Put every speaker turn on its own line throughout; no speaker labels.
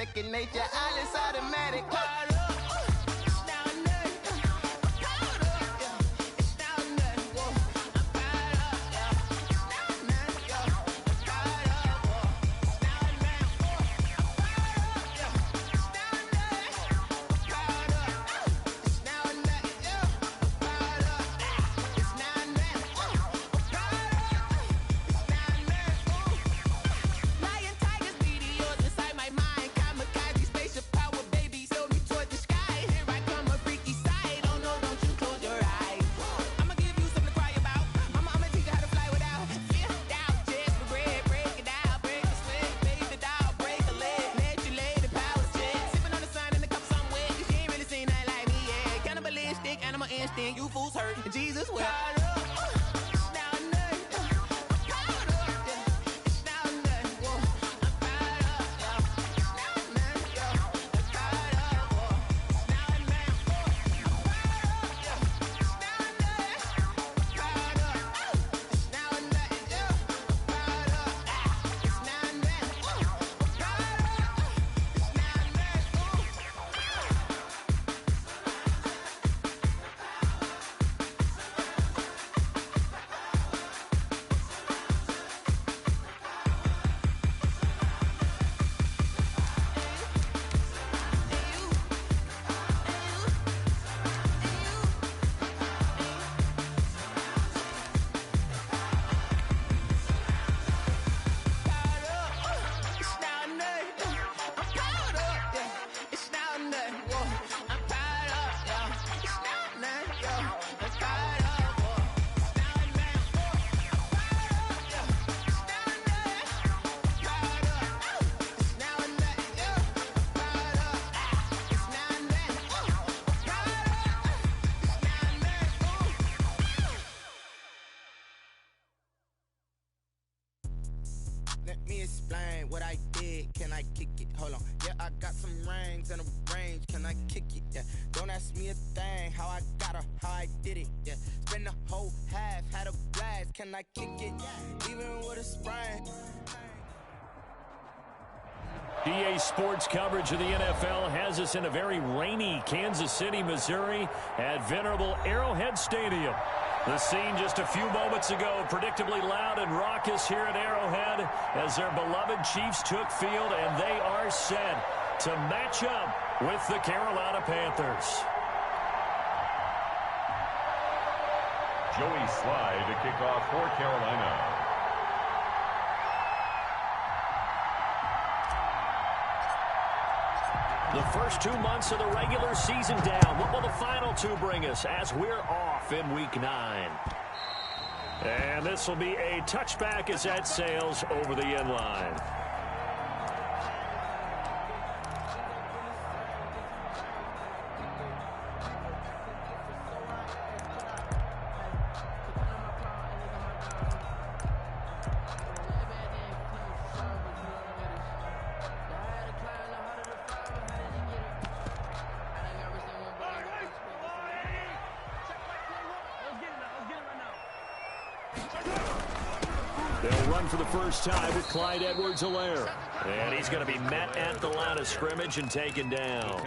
second nature. I just automatic. You fools hurt. Jesus will. Let me explain what I did. Can I kick it? Hold on. Yeah, I got some rings and a range. Can I kick it? Yeah. Don't ask me a thing. How I got her, how I did it. Yeah. Spend the whole half, had a blast. Can I kick it? Even with a sprain.
EA Sports coverage of the NFL has us in a very rainy Kansas City, Missouri at venerable Arrowhead Stadium. The scene just a few moments ago, predictably loud and raucous here at Arrowhead as their beloved Chiefs took field, and they are set to match up with the Carolina Panthers.
Joey Slye to kick off for Carolina.
The first 2 months of the regular season down. What will the final two bring us as we're off in Week 9? And this will be a touchback as that sails over the end line. They'll run for the first time with Clyde Edwards-Helaire. And he's going to be met at the line of scrimmage and taken down.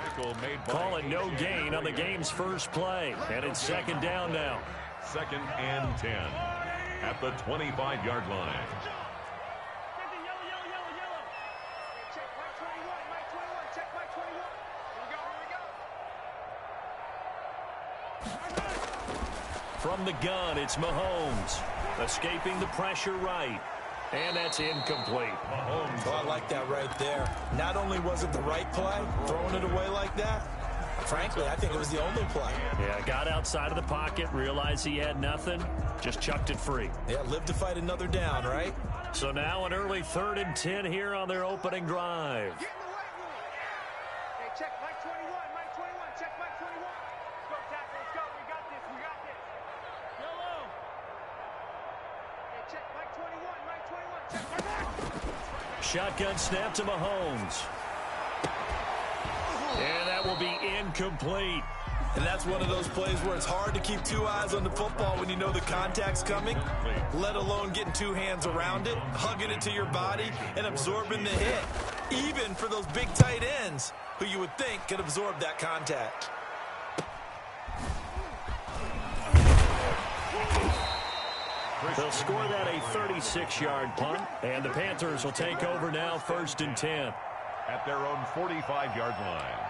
Calling no gain on the game's first play. And it's second down now.
2nd and 10 at the 25-yard line.
From the gun, it's Mahomes. Escaping the pressure right. And that's incomplete.
Mahomes. Oh, I like that right there. Not only was it the right play, throwing it away like that, frankly, I think it was the only play.
Yeah, got outside of the pocket, realized he had nothing, just chucked it free.
Yeah, live to fight another down, right?
So now an early 3rd and 10 here on their opening drive.
Hey, check Mike 21, Mike 21, check Mike 21. Let's go, tackle, let's go. We got this, we got this. Yellow. Hey, check Mike 21, Mike 21, check Mike 21.
Shotgun snap to Mahomes. And that will be incomplete.
And that's one of those plays where it's hard to keep two eyes on the football when you know the contact's coming, let alone getting two hands around it, hugging it to your body, and absorbing the hit, even for those big tight ends who you would think could absorb that contact.
They'll score that a 36-yard punt, and the Panthers will take over now, 1st and 10.
At their own 45-yard line.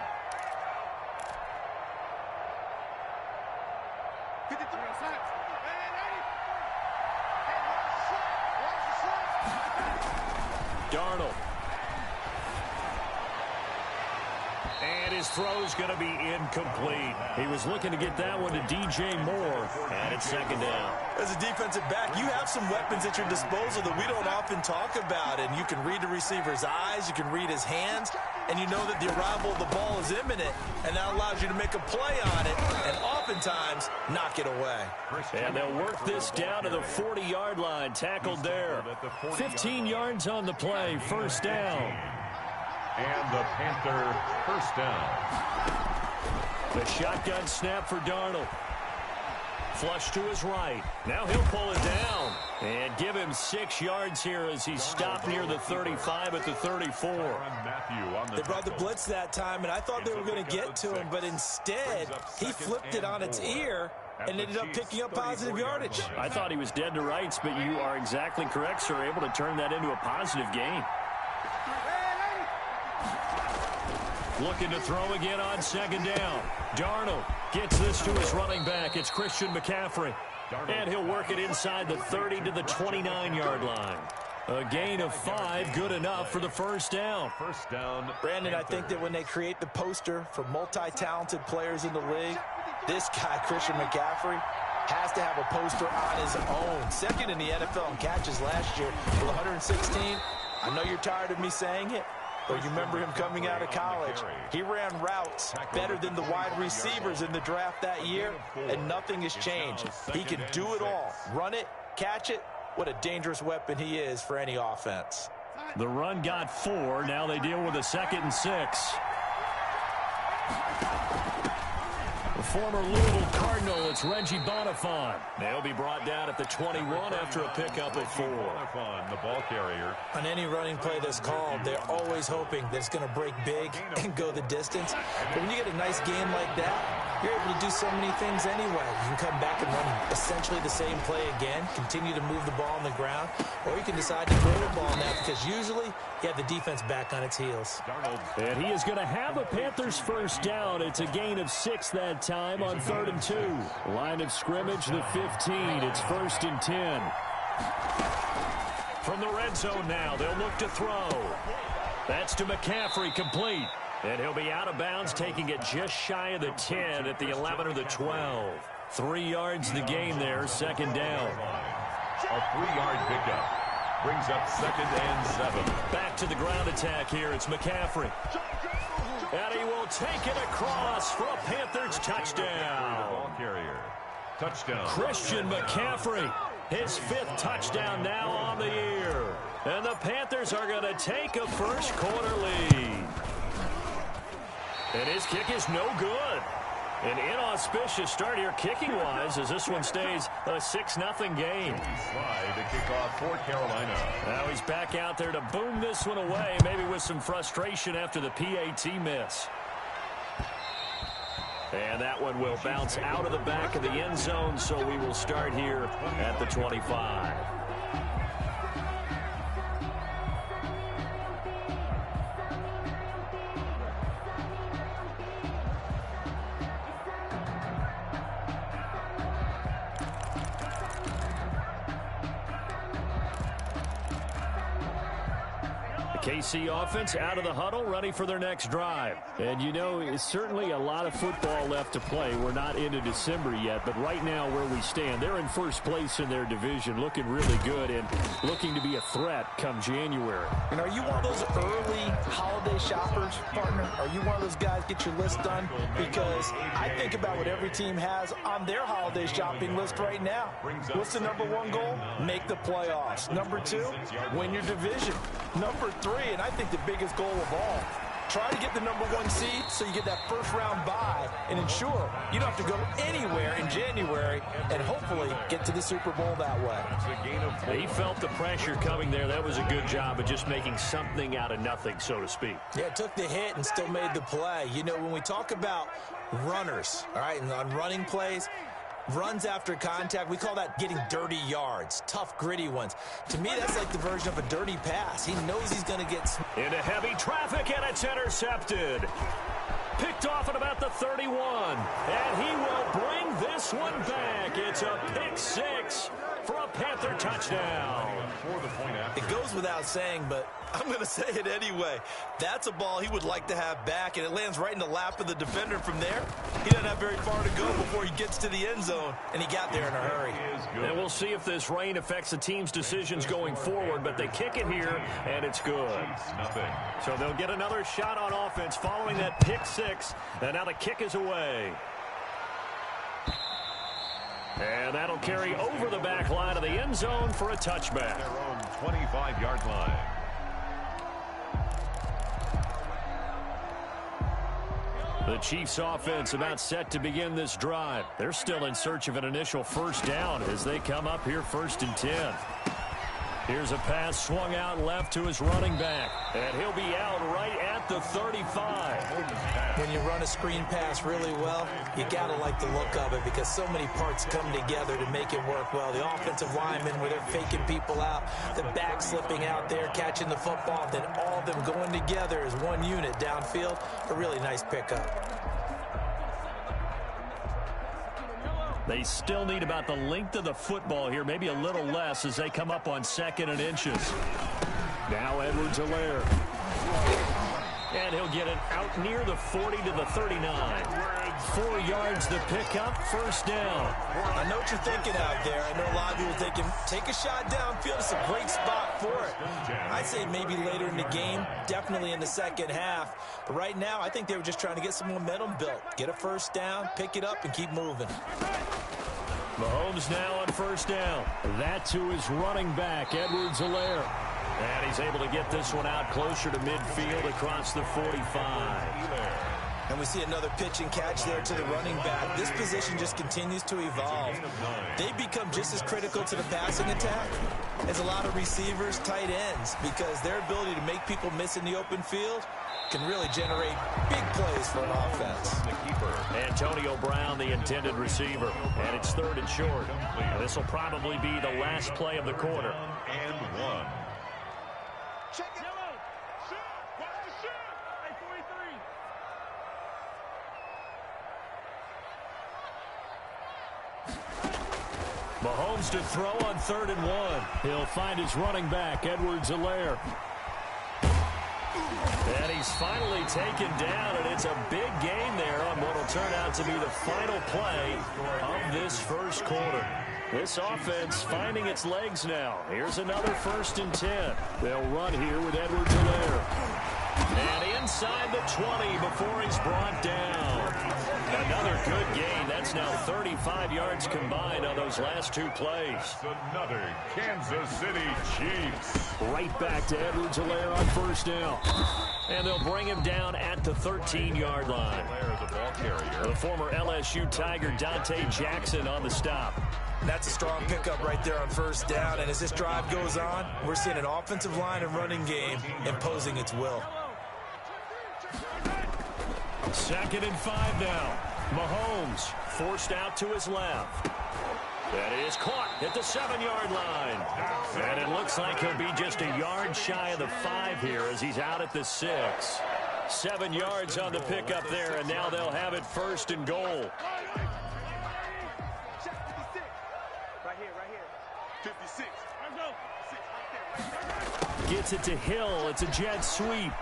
Darnold. And his throw's going to be incomplete. He was looking to get that one to DJ Moore, and it's 2nd down.
As a defensive back, you have some weapons at your disposal that we don't often talk about, and you can read the receiver's eyes, you can read his hands, and you know that the arrival of the ball is imminent, and that allows you to make a play on it, and oftentimes knock it away.
And they'll work this down to the 40-yard line, tackled there. 15 yards on the play, 1st down.
And the Panther 1st down.
The shotgun snap for Darnold. Flush to his right. Now he'll pull it down and give him 6 yards here as he stopped near the 35 at the 34.
They brought the blitz that time, and I thought they were going to get to him, but instead he flipped it on its ear and ended up picking up positive yardage.
I thought he was dead to rights, but you are exactly correct, sir. Able to turn that into a positive gain. Looking to throw again on 2nd down. Darnold gets this to his running back. It's Christian McCaffrey. And he'll work it inside the 30 to the 29-yard line. A gain of 5, good enough for the 1st down.
1st down.
Brandon, I think that when they create the poster for multi-talented players in the league, this guy, Christian McCaffrey, has to have a poster on his own. 2nd in the NFL in catches last year with 116. I know you're tired of me saying it, but you remember him coming out of college. He ran routes better than the wide receivers in the draft that year, and nothing has changed. He can do it all. Run it, catch it. What a dangerous weapon he is for any offense.
The run got 4. Now they deal with a 2nd and 6. The former Louisville Cardinal, it's Reggie Bonifant. They'll be brought down at the 21 after a pickup of 4.
Bonifant, the ball carrier.
On any running play that's called, they're always hoping that it's going to break big and go the distance. But when you get a nice game like that, you're able to do so many things anyway. You can come back and run essentially the same play again, continue to move the ball on the ground, or you can decide to throw the ball now because usually you have the defense back on its heels.
And he is going to have a Panthers 1st down. It's a gain of 6 that time on 3rd and 2. Line of scrimmage, the 15. It's 1st and 10. From the red zone now, they'll look to throw. That's to McCaffrey, complete. And he'll be out of bounds, taking it just shy of the 10 at the 11 or the 12. 3 yards the gain there, 2nd down.
A 3-yard pickup. Brings up 2nd and 7.
Back to the ground attack here. It's McCaffrey. And he will take it across for a Panthers touchdown.
Ball carrier. Touchdown.
Christian McCaffrey. His 5th touchdown now on the year. And the Panthers are going to take a first quarter lead. And his kick is no good. An inauspicious start here kicking-wise as this one stays a 6-0 game.
Slide to kick off for Carolina.
Now he's back out there to boom this one away, maybe with some frustration after the PAT miss. And that one will bounce out of the back of the end zone, so we will start here at the 25. KC offense out of the huddle, ready for their next drive. And, you know, it's certainly a lot of football left to play. We're not into December yet, but right now where we stand, they're in 1st place in their division, looking really good and looking to be a threat come January.
And are you one of those early holiday shoppers, partner? Are you one of those guys get your list done? Because I think about what every team has on their holiday shopping list right now. What's the #1 goal? Make the playoffs. #2, win your division. #3, and I think the biggest goal of all, Try to get the #1 seed so you get that first-round bye and ensure you don't have to go anywhere in January and hopefully get to the Super Bowl that way.
He felt the pressure coming there. That was a good job of just making something out of nothing, so to speak.
Yeah, took the hit and still made the play. You know, when we talk about runners, all right, and on running plays, runs after contact, we call that getting dirty yards, tough, gritty ones. To me, that's like the version of a dirty pass. He knows he's going to get...
Into heavy traffic, and it's intercepted. Picked off at about the 31. And he will bring this one back. It's a pick six for a Panther touchdown.
It goes without saying, but I'm going to say it anyway. That's a ball he would like to have back, and it lands right in the lap of the defender from there. He doesn't have very far to go before he gets to the end zone, and he got there in a hurry.
And we'll see if this rain affects the team's decisions going forward, but they kick it here, and it's good. So they'll get another shot on offense following that pick six, and now the kick is away. And that'll carry over the back line of the end zone for a touchback.
Their own 25-yard line.
The Chiefs offense about set to begin this drive. They're still in search of an initial first down as they come up here 1st and 10. Here's a pass swung out left to his running back. And he'll be out right at the 35.
When you run a screen pass really well, you got to like the look of it because so many parts come together to make it work well. The offensive linemen where they're faking people out, the back slipping out there, catching the football, then all of them going together as one unit downfield. A really nice pickup.
They still need about the length of the football here, maybe a little less as they come up on 2nd and inches. Now Edwards-Helaire. And he'll get it out near the 40 to the 39. 4 yards to pick up, first down.
I know what you're thinking out there. I know a lot of people thinking, take a shot downfield. It's a great spot for it. I'd say maybe later in the game, definitely in the second half. But right now, I think they were just trying to get some momentum built. Get a first down, pick it up, and keep moving.
Mahomes now on first down. That to his running back, Edwards-Helaire. And he's able to get this one out closer to midfield across the 45.
And we see another pitch and catch there to the running back. This position just continues to evolve. They become just as critical to the passing attack as a lot of receivers, tight ends, because their ability to make people miss in the open field can really generate big plays for an offense.
Antonio Brown, the intended receiver. And it's 3rd and short. This will probably be the last play of the quarter.
And 1.
Check it. Yellow. Shoot. Watch the shoot. Hey, 43.
Mahomes to throw on 3rd and 1. He'll find his running back, Edwards-Helaire. And he's finally taken down, and it's a big gain there on what will turn out to be the final play of this first quarter. This offense finding its legs now. Here's another 1st and 10. They'll run here with Edwards-Helaire. And inside the 20 before he's brought down. Another good gain. That's now 35 yards combined on those last 2 plays.
Another Kansas City Chiefs.
Right back to Edwards-Helaire on first down. And they'll bring him down at the 13-yard line.
The ball carrier.
The former LSU Tiger Dante Jackson on the stop.
That's a strong pickup right there on first down. And as this drive goes on, we're seeing an offensive line and running game imposing its will.
2nd and 5 now. Mahomes forced out to his left. That is caught at the 7-yard line. And it looks like he'll be just a yard shy of the 5 here as he's out at the 6. 7 yards on the pickup there, and now they'll have it 1st and goal.
Right here. 56.
Gets it to Hill. It's a jet sweep.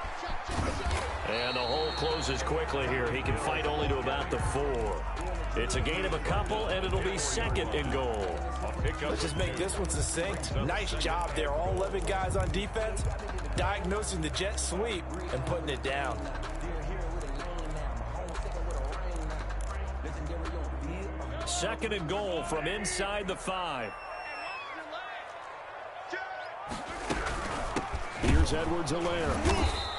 And the hole closes quickly here. He can fight only to about the 4. It's a gain of a couple, and it'll be 2nd and goal.
Let's just make this one succinct. Nice job there. All 11 guys on defense diagnosing the jet sweep and putting it down.
Second and goal from inside the 5. Here's Edwards-Helaire.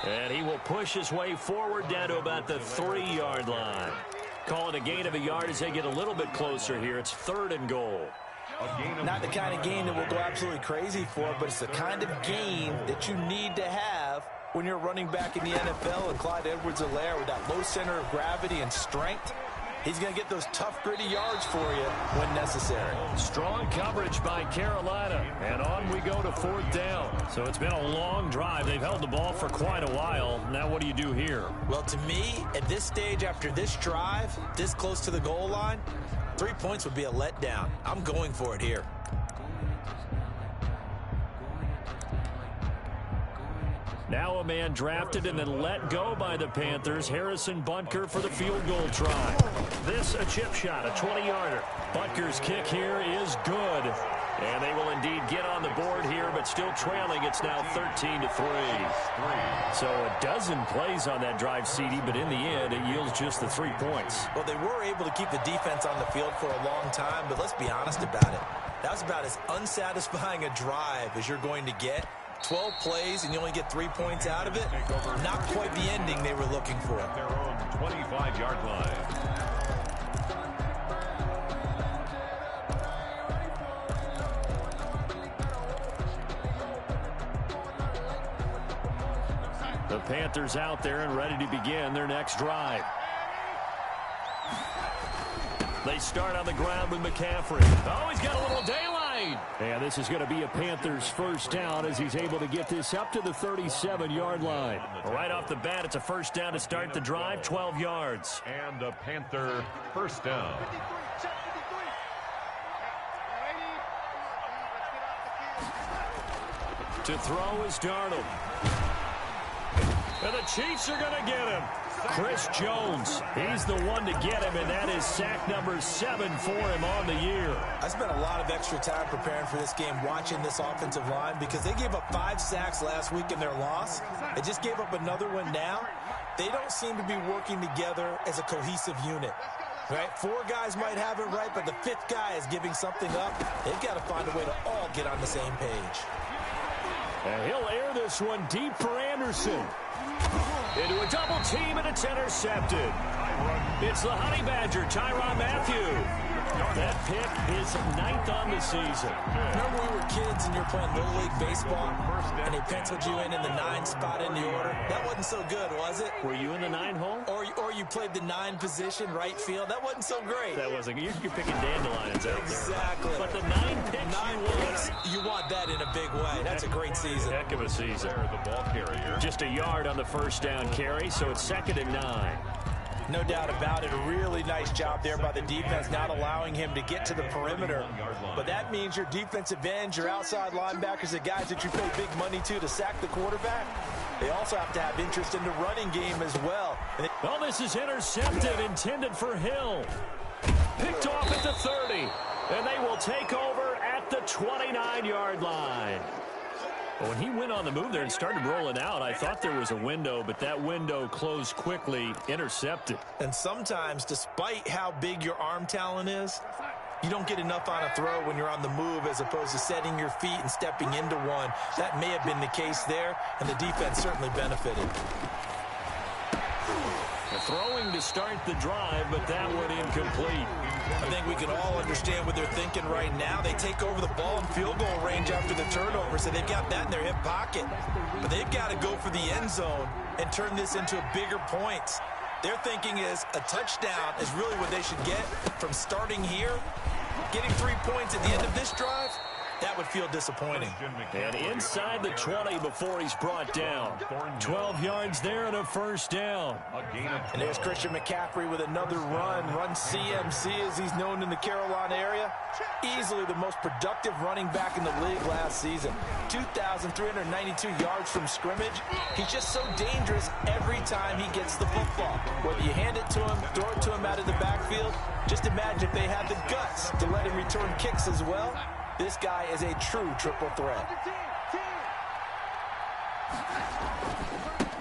And he will push his way forward down to about the 3-yard line. Call it a gain of a yard as they get a little bit closer here. It's 3rd and goal.
Not the kind of gain that we'll go absolutely crazy for, but it's the kind of gain that you need to have when you're running back in the NFL. And Clyde Edwards-Helaire, with that low center of gravity and strength, he's going to get those tough, gritty yards for you when necessary.
Strong coverage by Carolina. And on we go to 4th down. So it's been a long drive. They've held the ball for quite a while. Now what do you do here?
Well, to me, at this stage after this drive, this close to the goal line, 3 points would be a letdown. I'm going for it here.
Now a man drafted and then let go by the Panthers. Harrison Butker for the field goal try. This a chip shot, a 20-yarder. Butker's kick here is good. And they will indeed get on the board here, but still trailing. It's now 13-3. So a dozen plays on that drive, CD, but in the end, it yields just the 3 points.
Well, they were able to keep the defense on the field for a long time, but let's be honest about it. That was about as unsatisfying a drive as you're going to get. 12 plays, and you only get 3 points out of it. Not quite the ending they were looking for.
Their own 25-yard line.
The Panthers out there and ready to begin their next drive. They start on the ground with McCaffrey. Oh, he's got a little daylight. And this is going to be a Panthers first down as he's able to get this up to the 37-yard line. Right off the bat, it's a first down to start the drive, 12 yards.
And a Panther first down.
To throw is Darnold. And the Chiefs are going to get him. Chris Jones, he's the one to get him, and that is sack number 7 for him on the year.
I spent a lot of extra time preparing for this game, watching this offensive line, because they gave up 5 sacks last week in their loss. They just gave up another one now. They don't seem to be working together as a cohesive unit. Right? 4 guys might have it right, but the 5th guy is giving something up. They've got to find a way to all get on the same page.
And he'll air this one deep for Anderson. Into a double team, and it's intercepted. It's the Honey Badger, Tyrann Mathieu. That pick is 9th on the season.
Remember we were kids and you were playing Little League Baseball, and they penciled you in the 9 spot in the order? That wasn't so good, was it?
Were you in the 9 hole?
Or you played the 9 position, right field? That wasn't so great.
That wasn't. You're picking dandelions out there.
Exactly.
But the 9 picks,
9 picks, you want that in a big way. That's a great season.
Heck of a season.
The ball carrier.
Just a yard on the first down carry, so it's 2nd and 9.
No doubt about it. A really nice job there by the defense, not allowing him to get to the perimeter. But that means your defensive ends, your outside linebackers, the guys that you pay big money to sack the quarterback, they also have to have interest in the running game as well.
Well, this is intercepted, intended for Hill. Picked off at the 30, and they will take over at the 29-yard line. When he went on the move there and started rolling out, I thought there was a window, but that window closed quickly, intercepted.
And sometimes, despite how big your arm talent is, you don't get enough on a throw when you're on the move as opposed to setting your feet and stepping into one. That may have been the case there, and the defense certainly benefited.
Throwing to start the drive, but that one incomplete.
I think we can all understand what they're thinking right now. They take over the ball in field goal range after the turnover, so they've got that in their hip pocket. But they've got to go for the end zone and turn this into bigger points. Their thinking is a touchdown is really what they should get from starting here. Getting 3 points at the end of this drive, that would feel disappointing.
And inside the 20 before he's brought down. 12 yards there and a first down.
And there's Christian McCaffrey with another run CMC as he's known in the Carolina area. Easily the most productive running back in the league last season. 2,392 yards from scrimmage. He's just so dangerous every time he gets the football. Whether you hand it to him, throw it to him out of the backfield, just imagine if they had the guts to let him return kicks as well. This guy is a true triple threat.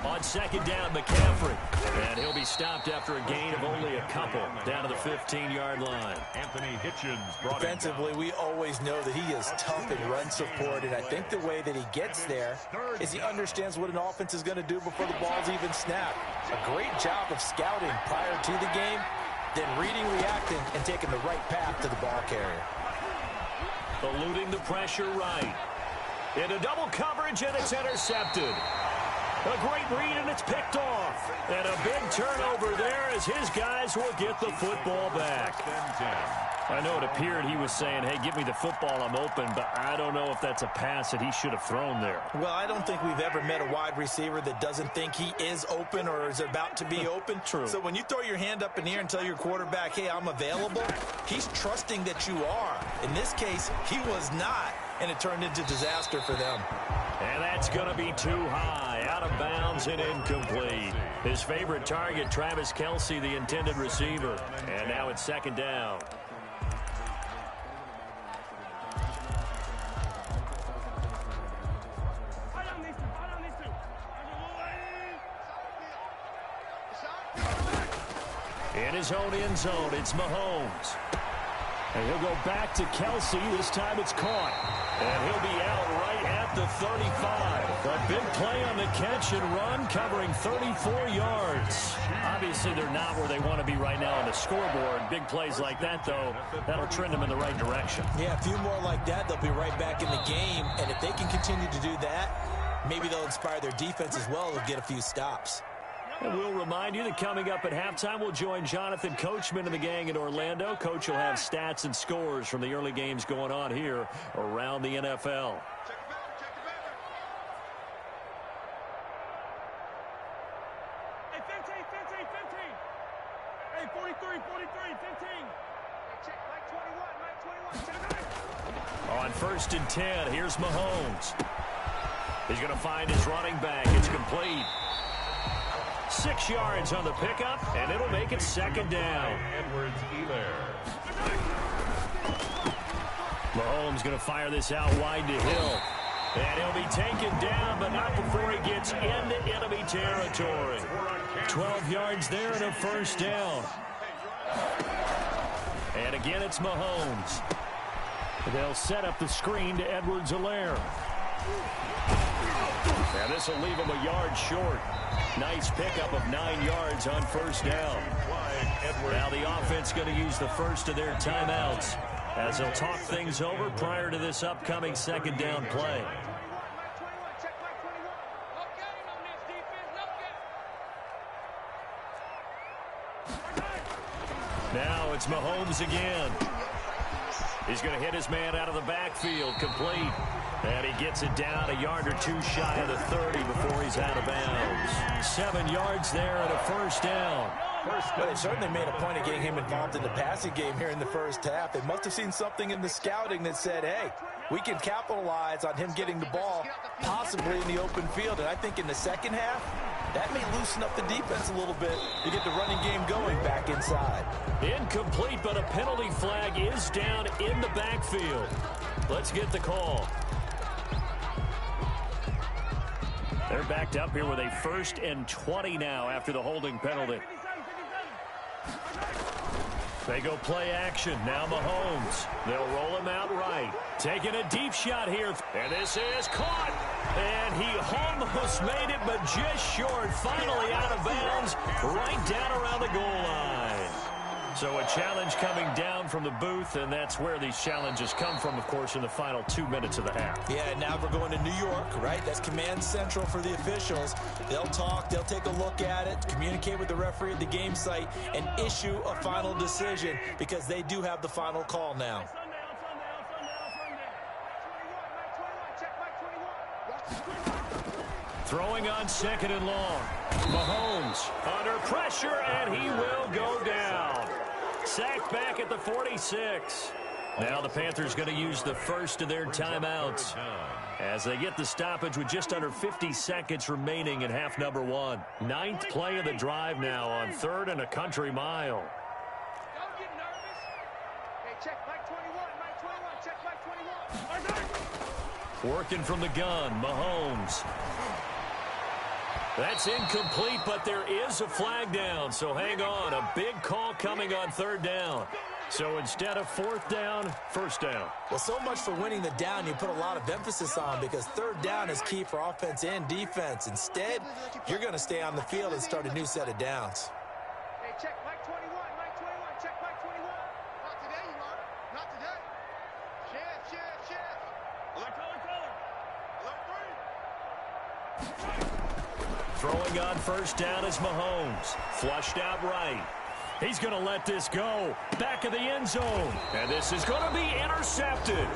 On On second down, McCaffrey. And he'll be stopped after a gain of only a couple down to the 15-yard line.
Anthony Hitchens brought
Defensively, we always know that he is tough in run support, and I think the way that he gets there is he understands what an offense is going to do before the ball's even snapped. A great job of scouting prior to the game, then reading, reacting, and taking the right path to the ball carrier.
Eluding the pressure right. Into double coverage, and it's intercepted. A great read, and it's picked off. And a big turnover there as his guys will get the football back. I know it appeared he was saying, hey, give me the football, I'm open, but I don't know if that's a pass that he should have thrown there.
Well, I don't think we've ever met a wide receiver that doesn't think he is open or is about to be open.
True.
So when you throw your hand up in the air and tell your quarterback, hey, I'm available, he's trusting that you are. In this case, he was not, and it turned into disaster for them.
And that's going to be too high, out of bounds and incomplete. His favorite target, Travis Kelce, the intended receiver. And now it's second down. In his own end zone, it's Mahomes. And he'll go back to Kelce. This time it's caught. And he'll be out right at the 35. A big play on the catch and run, covering 34 yards. Obviously, they're not where they want to be right now on the scoreboard. Big plays like that, though, that'll trend them in the right direction.
Yeah, a few more like that, they'll be right back in the game. And if they can continue to do that, maybe they'll inspire their defense as well. They'll get a few stops.
And we'll remind you that coming up at halftime, we'll join Jonathan Coachman and the gang in Orlando. Coach will have stats and scores from the early games going on here around the NFL.
Hey, 15. Hey, 43, 15. Hey, check, Mike 21,
On first and 10, here's Mahomes. He's going to find his running back. It's complete. 6 yards on the pickup, and it'll make it second down. Mahomes going to fire this out wide to Hill. And he'll be taken down, but not before he gets into enemy territory. 12 yards there and a first down. And again, it's Mahomes. They'll set up the screen to Edwards-Helaire. And this will leave him a yard short. Nice pickup of 9 yards on first down. Now the offense going to use the first of their timeouts as they'll talk things over prior to this upcoming second down play. Now it's Mahomes again. He's going to hit his man out of the backfield, complete. And he gets it down a yard or two shy of the 30 before he's out of bounds. 7 yards there and a first down.
Well, they certainly made a point of getting him involved in the passing game here in the first half. They must have seen something in the scouting that said, hey, we can capitalize on him getting the ball possibly in the open field. And I think in the second half, that may loosen up the defense a little bit to get the running game going back inside.
Incomplete, but a penalty flag is down in the backfield. Let's get the call. They're backed up here with a 1st and 20 now after the holding penalty. They go play action. Now Mahomes. They'll roll him out right. Taking a deep shot here. And this is caught. And he almost made it, but just short. Finally out of bounds. Right down around the goal line. So a challenge coming down from the booth, and that's where these challenges come from, of course, in the final 2 minutes of the half.
Yeah, now we're going to New York, right? That's command central for the officials. They'll talk, they'll take a look at it, communicate with the referee at the game site, and issue a final decision because they do have the final call now.
Throwing on second and long. Mahomes under pressure, and he will go down. Sacked back at the 46. Now the Panthers going to use the first of their timeouts as they get the stoppage with just under 50 seconds remaining in half number 1. 9th play of the drive now on 3rd and a country mile.
Don't get nervous. Hey, check Mike 21. Check Mike 21.
Working from the gun, Mahomes. That's incomplete, but there is a flag down, so hang on. A big call coming on third down. So instead of fourth down, first down.
Well, so much for winning the down you put a lot of emphasis on, because third down is key for offense and defense. Instead, you're going to stay on the field and start a new set of downs.
Hey, check Mike 21, Mike 21, check Mike 21. Not today, you are. Not today. Chef. Alert, color. Alert 3.
Throwing on first down is Mahomes. Flushed out right. He's going to let this go. Back of the end zone. And this is going to be intercepted.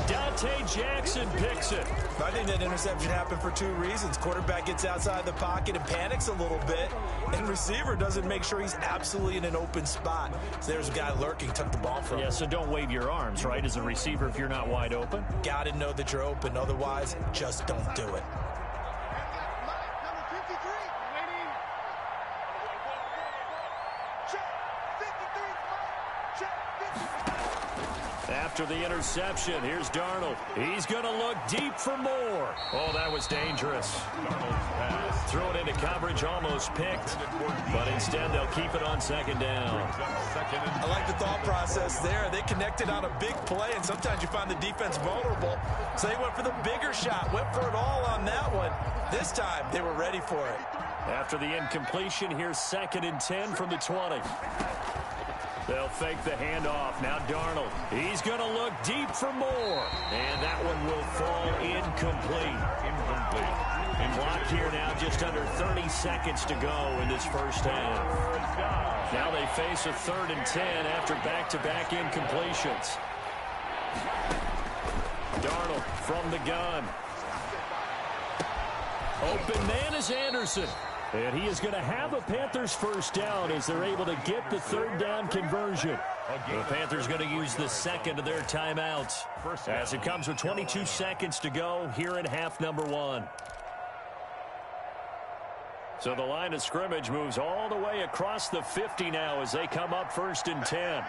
Dante Jackson picks it.
I think that interception happened for two reasons. Quarterback gets outside the pocket and panics a little bit, and receiver doesn't make sure he's absolutely in an open spot. So there's a guy lurking, took the ball from him.
Yeah, so don't wave your arms, right, as a receiver if you're not wide open.
Got to know that you're open. Otherwise, just don't do it.
After the interception, here's Darnold. He's going to look deep for more. Oh, that was dangerous. Threw it into coverage, almost picked, but instead they'll keep it on second down.
I like the thought process there. They connected on a big play, and sometimes you find the defense vulnerable. So they went for the bigger shot, went for it all on that one. This time, they were ready for it.
After the incompletion, here's 2nd and 10 from the 20. They'll fake the handoff. Now Darnold. He's going to look deep for more. And that one will fall incomplete. Clock here now just under 30 seconds to go in this first half. Now they face a 3rd and 10 after back-to-back incompletions. Darnold from the gun. Open man is Anderson. And he is going to have a Panthers first down as they're able to get the third down conversion. The Panthers going to use the second of their timeouts as it comes with 22 seconds to go here in half number 1. So the line of scrimmage moves all the way across the 50 now as they come up 1st and 10.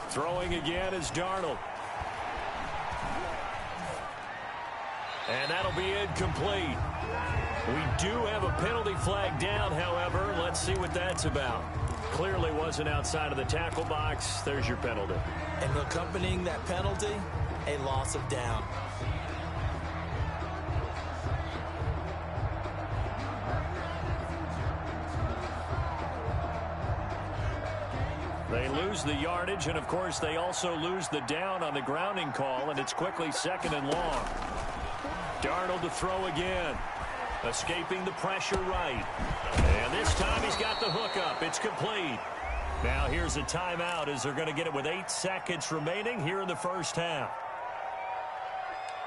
Throwing again is Darnold. And that'll be incomplete. We do have a penalty flag down, however. Let's see what that's about. Clearly wasn't outside of the tackle box. There's your penalty.
And accompanying that penalty, a loss of down.
They lose the yardage, and, of course, they also lose the down on the grounding call, and it's quickly 2nd and long. Darnold to throw again. Escaping the pressure right. And this time he's got the hook up. It's complete. Now here's a timeout as they're going to get it with 8 seconds remaining here in the first half.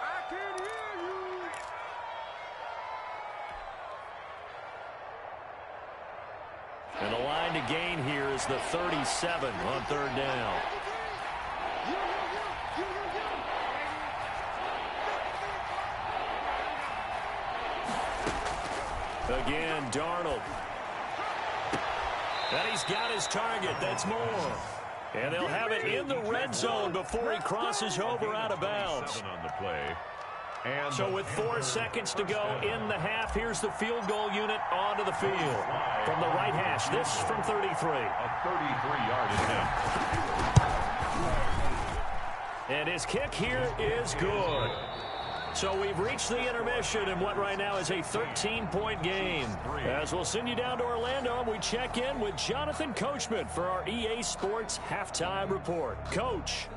I can hear you.
And the line to gain here is the 37 on third down. Again, Darnold. And he's got his target. That's more. And they'll have it in the red zone before he crosses over out of bounds.
On the play. And
So with 4 seconds to go in the half, here's the field goal unit onto the field. From the right hash, this from 33.
A 33-yard attempt.
And his kick here is good. So we've reached the intermission in what right now is a 13-point game. As we'll send you down to Orlando, we check in with Jonathan Coachman for our EA Sports Halftime Report. Coach.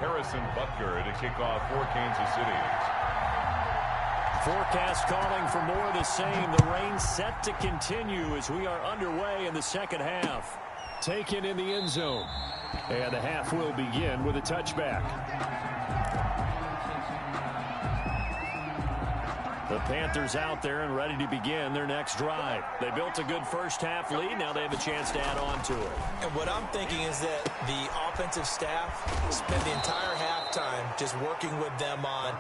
Harrison Butker to kick off for Kansas City.
Forecast calling for more of the same. The rain set to continue as we are underway in the second half. Taken in the end zone. And the half will begin with a touchback. The Panthers out there and ready to begin their next drive. They built a good first-half lead. Now they have a chance to add on to it.
And what I'm thinking is that the offensive staff spent the entire halftime just working with them on,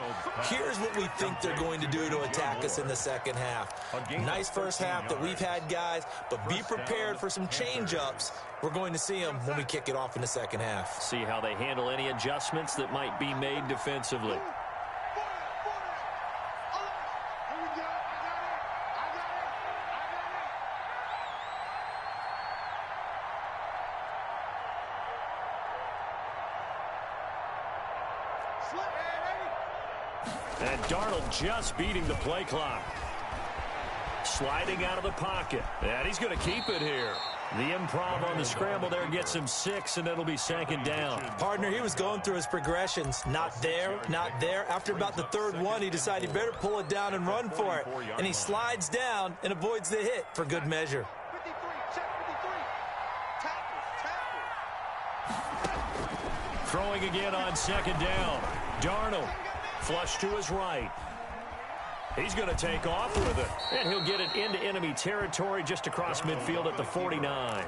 here's what we think they're going to do to attack us in the second half. Nice first half that we've had, guys, but be prepared for some change-ups. We're going to see them when we kick it off in the second half.
See how they handle any adjustments that might be made defensively. And Darnold just beating the play clock. Sliding out of the pocket. And he's going to keep it here. The improv on the scramble there gets him 6, and it'll be second down.
Partner, he was going through his progressions. Not there, not there. After about the third one, he decided he better pull it down and run for it. And he slides down and avoids the hit for good measure.
53, check 53. Tackle.
Throwing again on second down. Darnold. Flush to his right. He's going to take off with it. And he'll get it into enemy territory just across midfield at the 49.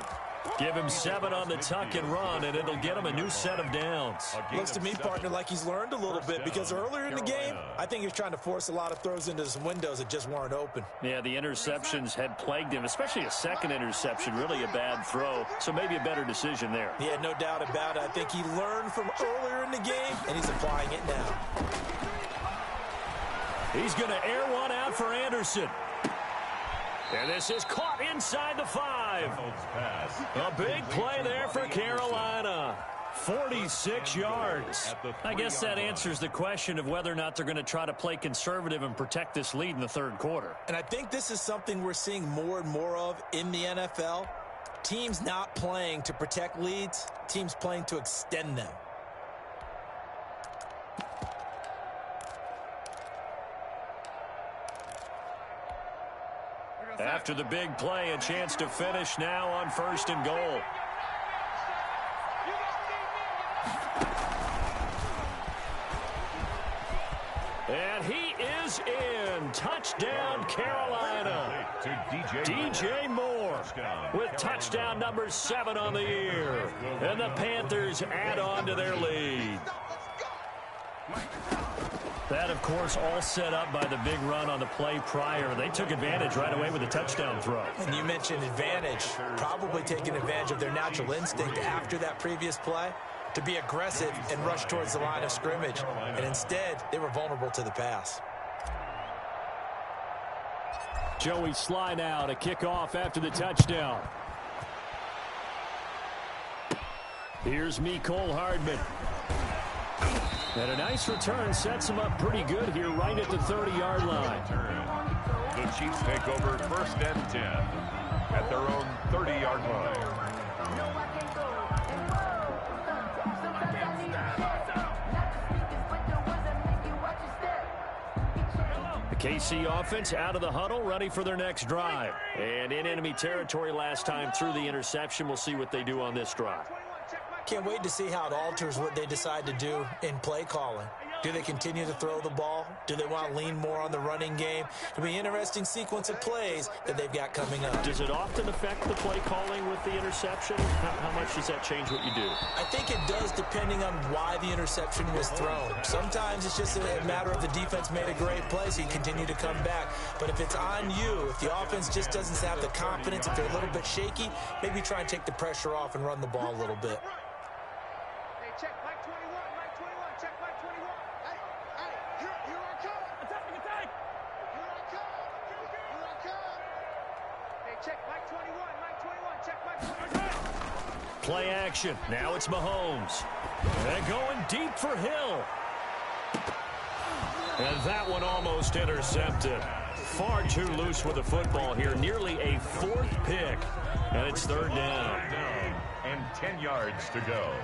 Give him 7 on the tuck and run, and it'll get him a new set of downs.
Looks to me, partner, like he's learned a little bit, because earlier in the game, I think he was trying to force a lot of throws into some windows that just weren't open.
Yeah, the interceptions had plagued him, especially a second interception, really a bad throw. So maybe a better decision there.
Yeah, no doubt about it. I think he learned from earlier in the game, and he's applying it now.
He's going to air one out for Anderson. And this is caught inside the 5. A big play there for Carolina. 46 yards. I guess that answers the question of whether or not they're going to try to play conservative and protect this lead in the third quarter.
And I think this is something we're seeing more and more of in the NFL. Teams not playing to protect leads, teams playing to extend them.
After the big play, a chance to finish now on 1st and goal. And he is in. Touchdown, Carolina. DJ Moore with touchdown number 7 on the year. And the Panthers add on to their lead. That, of course, all set up by the big run on the play prior. They took advantage right away with a touchdown throw.
And you mentioned advantage, probably taking advantage of their natural instinct after that previous play to be aggressive and rush towards the line of scrimmage. And instead, they were vulnerable to the pass.
Joey slide out, a kickoff after the touchdown. Here's Mecole Hardman. And a nice return sets him up pretty good here right at the 30-yard line.
The Chiefs take over 1st and 10 at their own 30-yard line.
The KC offense out of the huddle, ready for their next drive. And in enemy territory last time through the interception. We'll see what they do on this drive.
Can't wait to see how it alters what they decide to do in play calling. Do they continue to throw the ball? Do they want to lean more on the running game? It'll be an interesting sequence of plays that they've got coming up.
Does it often affect the play calling with the interception? How much does that change what you do?
I think it does, depending on why the interception was thrown. Sometimes it's just a matter of the defense made a great play, so you continue to come back. But if it's on you, if the offense just doesn't have the confidence, if they're a little bit shaky, maybe try and take the pressure off and run the ball a little bit.
Check Mike 21, Mike 21, check Mike 21. Hey, here I come. Attacking, attack. Here I come. Here I come. Hey, check Mike 21, Mike 21, check Mike 21.
Play action. Now it's Mahomes. And going deep for Hill. And that one almost intercepted. Far too loose with the football here. Nearly a 4th pick. And it's 3rd down.
And 10 yards to go.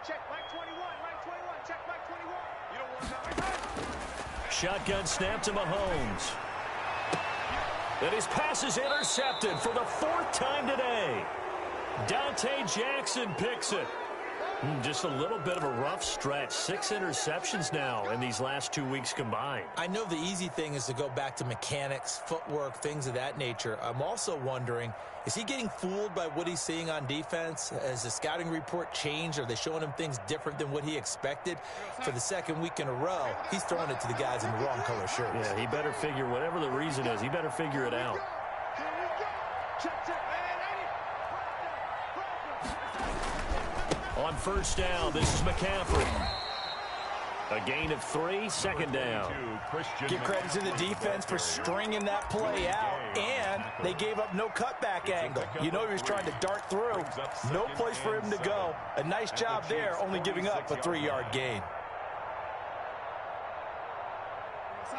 Check Mike 21, Mike 21, check Mike 21. You don't want that.
Shotgun snap to Mahomes. And his pass is intercepted for the 4th time today. Dante Jackson picks it. Just a little bit of a rough stretch. 6 interceptions now in these last 2 weeks combined.
I know the easy thing is to go back to mechanics, footwork, things of that nature. I'm also wondering, is he getting fooled by what he's seeing on defense? Has the scouting report changed? Are they showing him things different than what he expected? For the second week in a row, he's throwing it to the guys in the wrong color shirts.
Yeah, he better figure, whatever the reason is, he better figure it out. On first down, this is McCaffrey. A gain of 3, second down.
Give credit to the defense for stringing that play out, and they gave up no cutback angle. You know he was trying to dart through. No place for him to go. A nice job there, only giving up a 3-yard gain.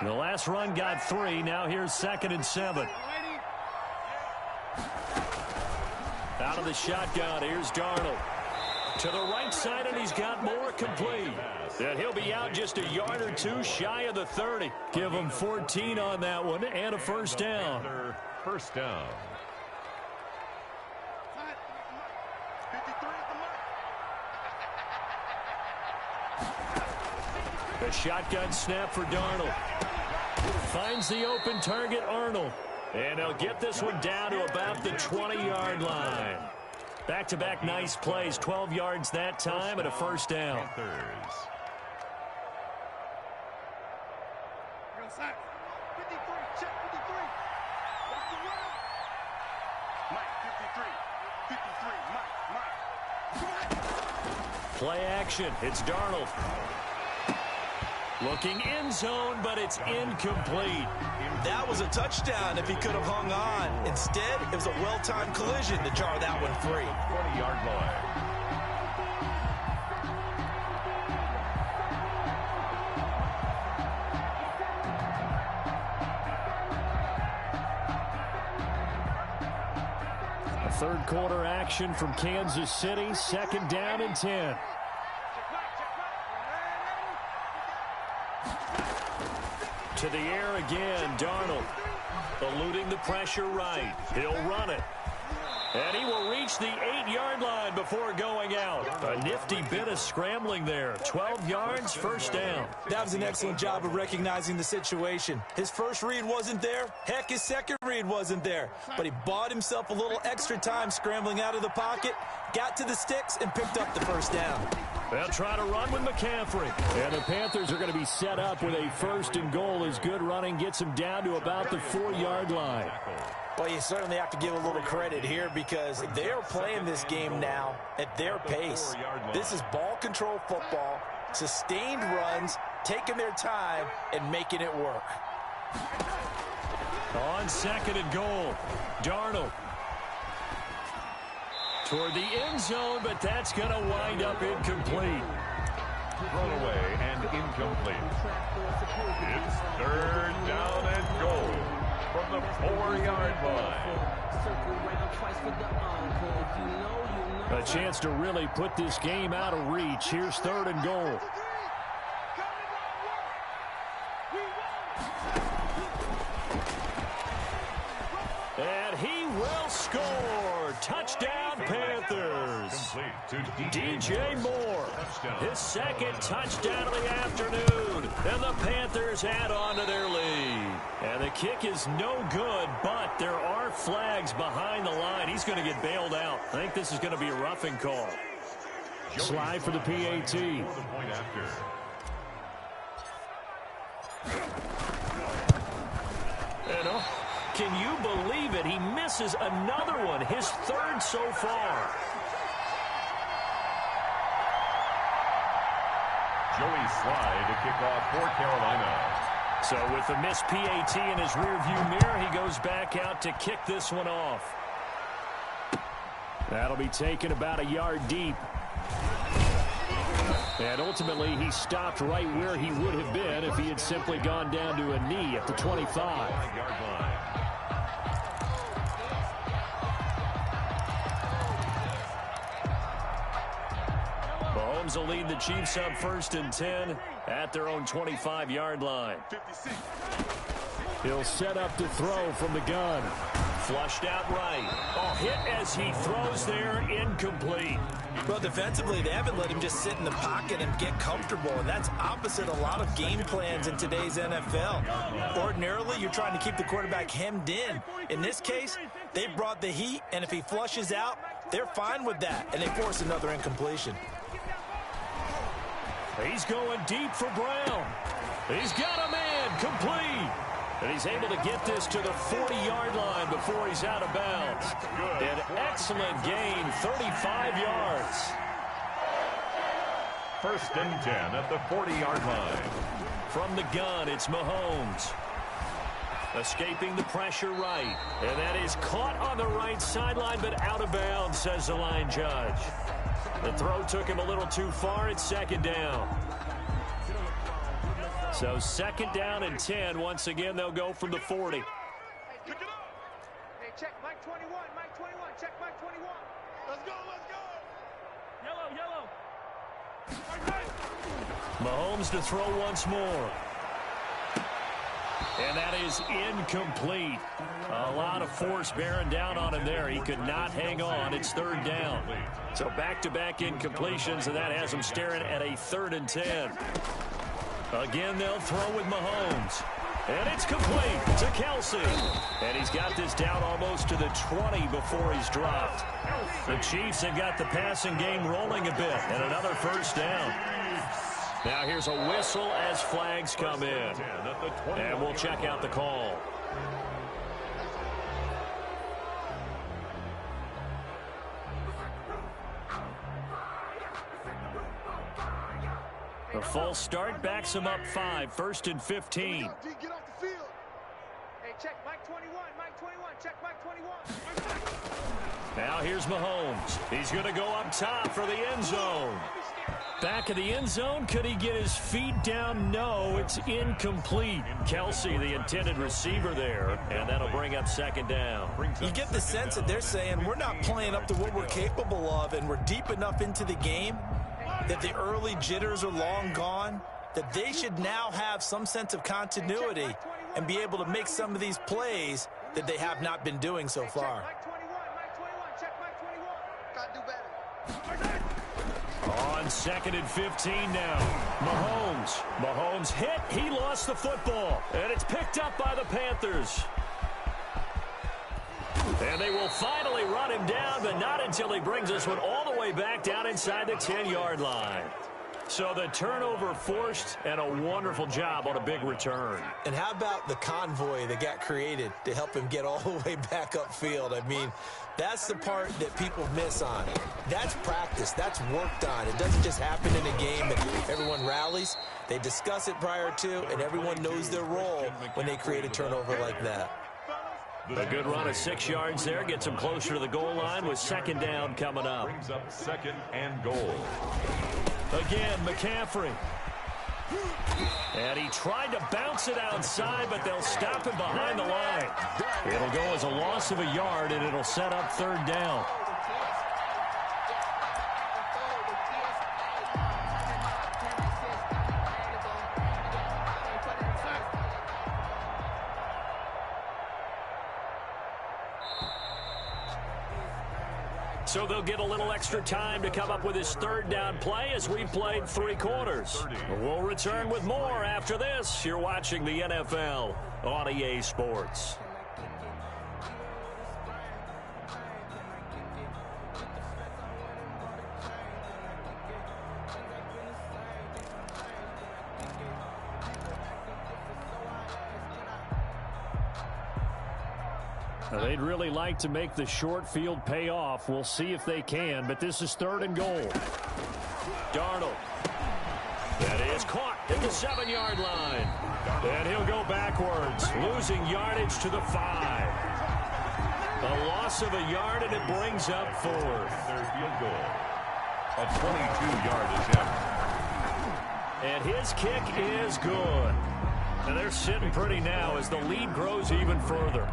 The last run got 3. Now here's 2nd and 7. Out of the shotgun, here's Darnold. To the right side, and he's got more complete. And he'll be out just a yard or 2 shy of the 30. Give him 14 on that one and a first down.
First down.
A shotgun snap for Darnold. Finds the open target, Arnold. And he'll get this one down to about the 20-yard line. Back-to-back nice plays, 12 yards that time and a first down. Play action, it's Darnold. Looking end zone, but it's incomplete.
That was a touchdown if he could have hung on. Instead, it was a well-timed collision to jar that one free.
20-yard line.
A third quarter action from Kansas City, 2nd down and 10. To the air again, Darnold. Eluding the pressure right. He'll run it. And he will reach the 8-yard line before going out. A nifty bit of scrambling there. 12 yards, first down.
That was an excellent job of recognizing the situation. His first read wasn't there. Heck, his second read wasn't there. But he bought himself a little extra time scrambling out of the pocket, got to the sticks, and picked up the first down.
They'll try to run with McCaffrey. And the Panthers are going to be set up with a 1st and goal as good running gets them down to about the 4-yard line.
Well, you certainly have to give a little credit here because they are playing this game now at their pace. This is ball control football, sustained runs, taking their time, and making it work.
On 2nd and goal, Darnold. Toward the end zone, but that's going to wind up incomplete.
Thrown away and incomplete. It's 3rd down and goal from the 4-yard line.
A chance to really put this game out of reach. Here's 3rd and goal. And he will score. Touchdown, Panthers. DJ Moore, his 2nd touchdown of the afternoon. And the Panthers add on to their lead. And the kick is no good, but there are flags behind the line. He's going to get bailed out. I think this is going to be a roughing call. Slide for the PAT. And can you believe it? He misses another one, his 3rd so far.
Joey Slye to kick off for Carolina.
So with the missed PAT in his rearview mirror, he goes back out to kick this one off. That'll be taken about a yard deep. And ultimately, he stopped right where he would have been if he had simply gone down to a knee at the 25. Mahomes will lead the Chiefs up 1st and 10 at their own 25-yard line. He'll set up to throw from the gun. Flushed out right. Oh, hit as he throws there, incomplete.
Well, defensively, they haven't let him just sit in the pocket and get comfortable, and that's opposite a lot of game plans in today's NFL. Ordinarily, you're trying to keep the quarterback hemmed in. In this case, they brought the heat, and if he flushes out, they're fine with that, and they force another incompletion.
He's going deep for Brown. He's got a man, complete. And he's able to get this to the 40-yard line before he's out of bounds. An excellent gain, 35 yards.
1st and 10 at the 40-yard line.
From the gun, it's Mahomes. Escaping the pressure right. And that is caught on the right sideline, but out of bounds, says the line judge. The throw took him a little too far. It's 2nd down. So 2nd down and 10. Once again, they'll go from the 40.
Hey, check Mike 21, Mike 21, check Mike 21. Let's go, let's go. Yellow.
Mahomes to throw once more. And that is incomplete. A lot of force bearing down on him there. He could not hang on. It's 3rd down. So back-to-back incompletions, and that has him staring at a 3rd and 10. Again, they'll throw with Mahomes. And it's complete to Kelsey. And he's got this down almost to the 20 before he's dropped. The Chiefs have got the passing game rolling a bit. And another 1st down. Now here's a whistle as flags come in. And we'll check out the call. The false start backs him up 5, 1st and 15.
Get off the field. Hey, check Mike 21, Mike 21, check Mike 21.
Now here's Mahomes. He's going to go up top for the end zone. Back of the end zone. Could he get his feet down? No, it's incomplete. Kelsey, the intended receiver there, and that'll bring up 2nd down.
You get the sense that they're saying we're not playing up to what we're capable of, and we're deep enough into the game that the early jitters are long gone, that they should now have some sense of continuity and be able to make some of these plays that they have not been doing so far.
Mike 21, check Mike 21. Gotta do better.
On 2nd and 15 now. Mahomes hit. He lost the football. And it's picked up by the Panthers. And they will finally run him down, but not until he brings this one all the way back down inside the 10-yard line. So the turnover forced, and a wonderful job on a big return.
And how about the convoy that got created to help him get all the way back upfield? I mean, that's the part that people miss on. That's practice. That's worked on. It doesn't just happen in a game and everyone rallies. They discuss it prior to, and everyone knows their role when they create a turnover like that.
A good run of 6 yards there. Gets him closer to the goal line with 2nd down coming up.
Brings up 2nd and goal.
Again, McCaffrey. And he tried to bounce it outside, but they'll stop him behind the line. It'll go as a loss of a yard, and it'll set up 3rd down. So they'll get a little extra time to come up with his 3rd down play as we played 3 quarters. We'll return with more after this. You're watching the NFL on EA Sports. They'd really like to make the short field pay off. We'll see if they can, but this is 3rd and goal. Darnold. That is caught at the 7-yard line. And he'll go backwards, losing yardage to the 5. A loss of a yard, and it brings up 4th.
Their field goal. A 22-yard attempt.
And his kick is good. And they're sitting pretty now as the lead grows even further.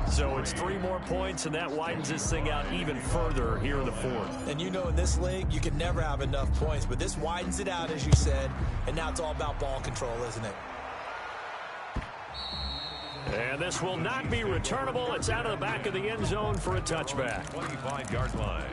So it's 3 more points, and that widens this thing out even further here in the 4th.
And you know, in this league, you can never have enough points, but this widens it out, as you said, and now it's all about ball control, isn't it?
And this will not be returnable. It's out of the back of the end zone for a touchback.
25-yard line.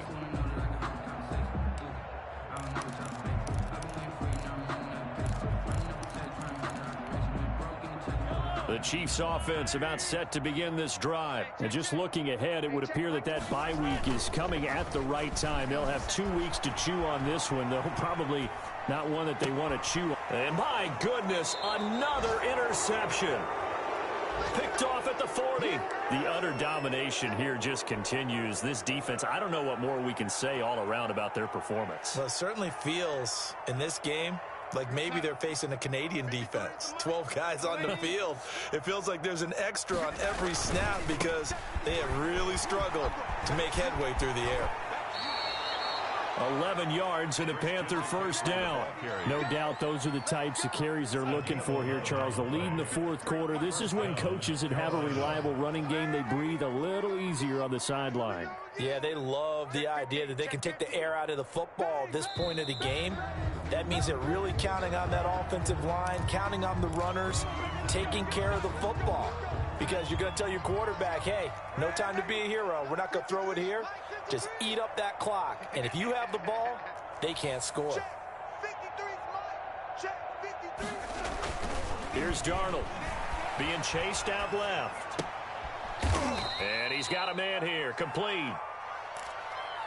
The Chiefs offense about set to begin this drive. And just looking ahead, it would appear that that bye week is coming at the right time. They'll have 2 weeks to chew on this one, though probably not one that they want to chew on. And my goodness, another interception. Picked off at the 40. The utter domination here just continues. This defense, I don't know what more we can say all around about their performance.
Well, it certainly feels in this game like maybe they're facing a Canadian defense. 12 guys on the field. It feels like there's an extra on every snap because they have really struggled to make headway through the air.
11 yards and a Panther first down. No doubt those are the types of carries they're looking for here, Charles. The lead in the fourth quarter. This is when coaches that have a reliable running game, they breathe a little easier on the sideline.
Yeah, they love the idea that they can take the air out of the football at this point of the game. That means they're really counting on that offensive line, counting on the runners, taking care of the football. Because you're going to tell your quarterback, hey, no time to be a hero. We're not going to throw it here. Just eat up that clock. And if you have the ball, they can't score.
Here's Darnold being chased out left. And he's got a man here, complete.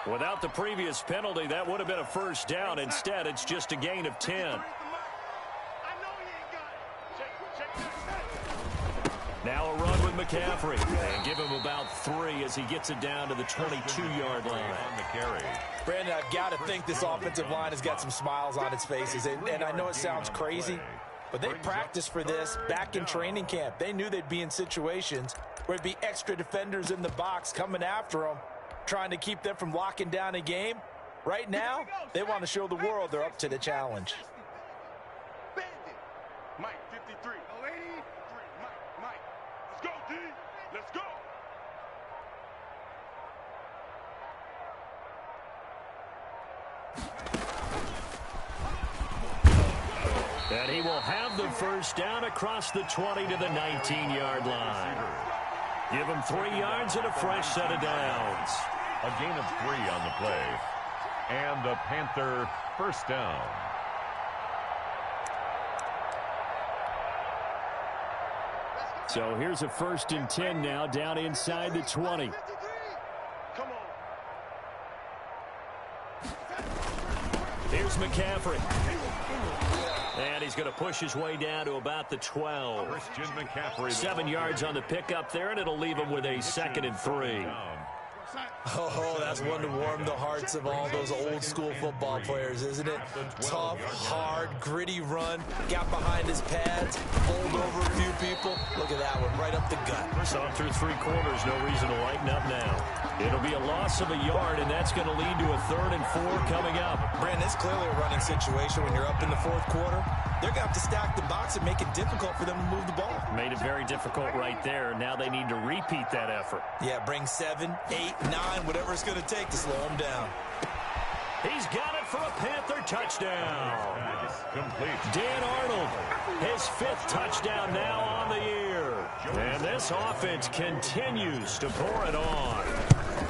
Without the previous penalty, that would have been a first down. Instead, it's just a gain of 10. Now a run with McCaffrey. And give him about 3 as he gets it down to the 22-yard line.
On the carry.
Brandon, I've got to think this offensive line has got some smiles on its faces. And I know it sounds crazy, but they practiced for this back in training camp. They knew they'd be in situations where there'd be extra defenders in the box coming after them, trying to keep them from locking down a game. Right now, they want to show the world they're up to the challenge.
Mike, 53. 080. Mike. Let's go, D. Let's go.
And he will have the first down across the 20 to the 19-yard line. Give him 3 yards and a fresh set of downs.
A gain of 3 on the play. And the Panther first down.
So here's a 1st and 10 now, down inside the 20.
Come on.
Here's McCaffrey. And he's going to push his way down to about the 12.
Christian McCaffrey.
7 yards on the pickup there, and it'll leave him with a 2nd and 3.
Oh, that's one to warm the hearts of all those old school football players, isn't it? Tough, hard, gritty run. Got behind his pads, pulled over a few people. Look at that one, right up the gut.
Saw through 3 quarters, no reason to lighten up now. It'll be a loss of a yard, and that's going to lead to a 3rd and 4 coming up.
Brandon, it's clearly a running situation when you're up in the fourth quarter. They're going to have to stack the box and make it difficult for them to move the ball.
Made it very difficult right there. Now they need to repeat that effort.
Yeah, bring 7, 8, 9, whatever it's going to take to slow them down.
He's got it for a Panther touchdown.
Complete.
Dan Arnold, his 5th touchdown now on the year. And this offense continues to pour it on.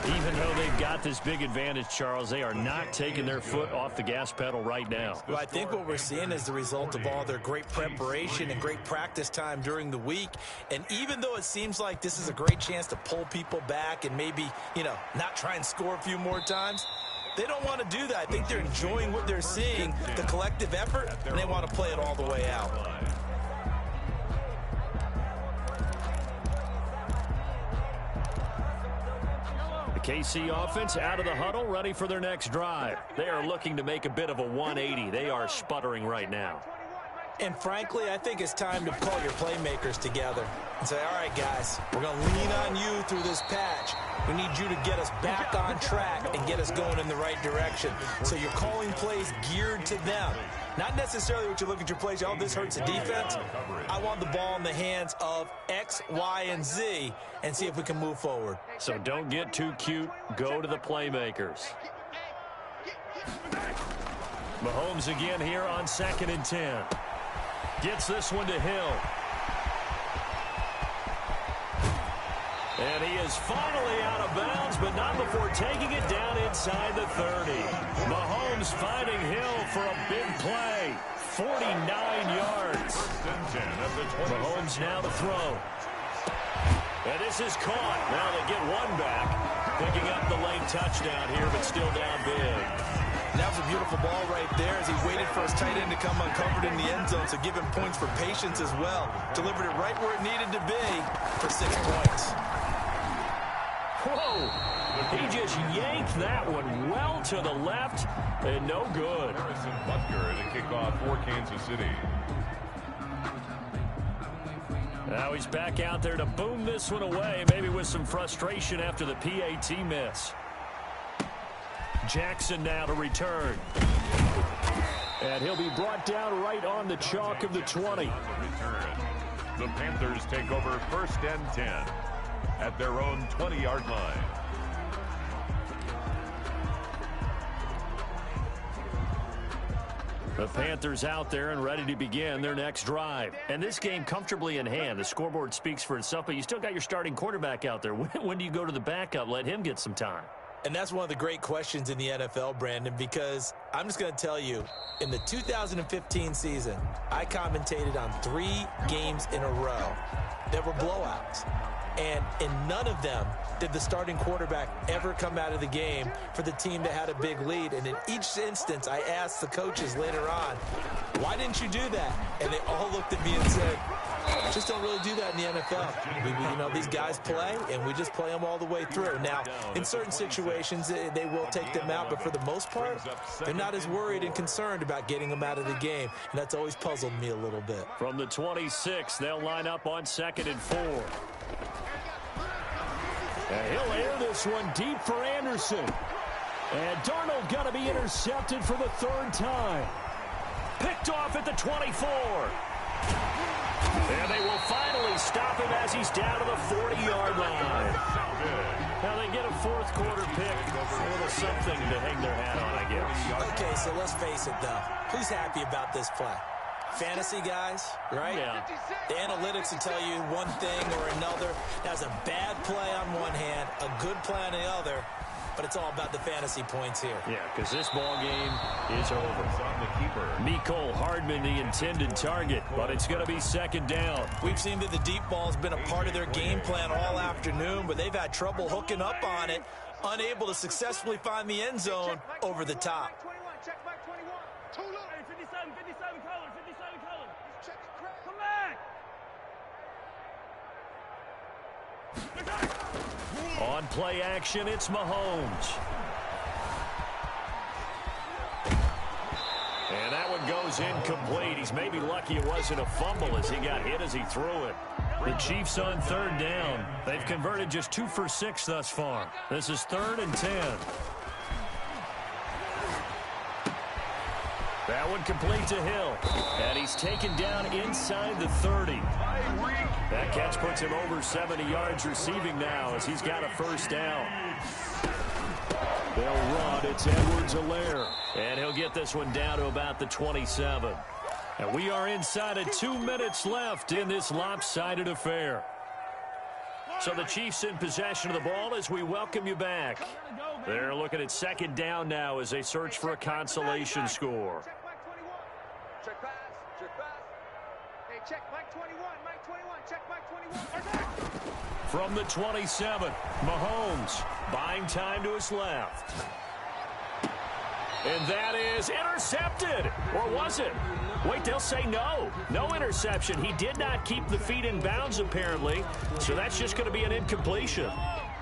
Even though they've got this big advantage, Charles, they are not taking their foot off the gas pedal right now.
Well, I think what we're seeing is the result of all their great preparation and great practice time during the week. And even though it seems like this is a great chance to pull people back and maybe, not try and score a few more times, they don't want to do that. I think they're enjoying what they're seeing, the collective effort, and they want to play it all the way out.
The KC offense out of the huddle, ready for their next drive. They are looking to make a bit of a 180. They are sputtering right now.
And frankly, I think it's time to call your playmakers together and say, all right, guys, we're going to lean on you through this patch. We need you to get us back on track and get us going in the right direction. So you're calling plays geared to them. Not necessarily what you look at your plays, oh, this hurts the defense. I want the ball in the hands of X, Y, and Z and see if we can move forward.
So don't get too cute. Go to the playmakers. Mahomes again here on 2nd and 10. Gets this one to Hill. And he is finally out of bounds, but not before taking it down inside the 30. Mahomes finding Hill for a big play. 49 yards. Mahomes now to throw. And this is caught. Now they get one back. Picking up the late touchdown here, but still down big.
And that was a beautiful ball right there as he waited for his tight end to come uncovered in the end zone, so give him points for patience as well. Delivered it right where it needed to be for 6 points.
Whoa! He just yanked that one well to the left, and no good.
Harrison Butker to kick off for Kansas City.
Now he's back out there to boom this one away, maybe with some frustration after the PAT miss. Jackson now to return. And he'll be brought down right on the chalk of the 20.
The Panthers take over 1st and 10 at their own 20-yard line.
The Panthers out there and ready to begin their next drive. And this game comfortably in hand. The scoreboard speaks for itself, but you still got your starting quarterback out there. When do you go to the backup? Let him get some time.
And that's one of the great questions in the NFL, Brandon, because I'm just going to tell you, in the 2015 season, I commentated on 3 games in a row that were blowouts. And in none of them did the starting quarterback ever come out of the game for the team that had a big lead. And in each instance, I asked the coaches later on, why didn't you do that? And they all looked at me and said, just don't really do that in the NFL. These guys play, and we just play them all the way through. Now, in certain situations, they will take them out, but for the most part, they're not as worried and concerned about getting them out of the game, and that's always puzzled me a little bit.
From the 26, they'll line up on 2nd and 4. And he'll air this one deep for Anderson. And Darnold going to be intercepted for the 3rd time. Picked off at the 24. And they will finally stop him as he's down to the 40-yard line. Now they get a 4th quarter pick. A little something to hang their hat on, I guess.
Okay, so let's face it, though. Who's happy about this play? Fantasy guys, right?
Yeah.
The analytics will tell you one thing or another. That's a bad play on one hand, a good play on the other, but it's all about the fantasy points here.
Yeah, because this ball game is over.
It's on the keeper.
Mecole Hardman, the intended target, but it's going to be 2nd down.
We've seen that the deep ball has been a part of their game plan all afternoon, but they've had trouble hooking up on it, unable to successfully find the end zone over the top.
Check Mike 21. Too low. Hey, 57 colors, 57 colors. Check crack. Come back.
On play action, it's Mahomes. And that one goes incomplete. He's maybe lucky it wasn't a fumble as he got hit as he threw it. The Chiefs on 3rd down. They've converted just 2 for 6 thus far. This is 3rd and 10. That one complete to Hill. And he's taken down inside the 30. That catch puts him over 70 yards receiving now as he's got a 1st down. They'll run. It's Edwards-Helaire. And he'll get this one down to about the 27. And we are inside of 2 minutes left in this lopsided affair. So the Chiefs in possession of the ball as we welcome you back. They're looking at 2nd down now as they search for a consolation score.
Check pass. Check pass. Hey, check Mike 21. Mike 21. Check Mike 21.
From the 27, Mahomes buying time to his left. And that is intercepted. Or was it? Wait, they'll say no. No interception. He did not keep the feet in bounds, apparently. So that's just going to be an incompletion.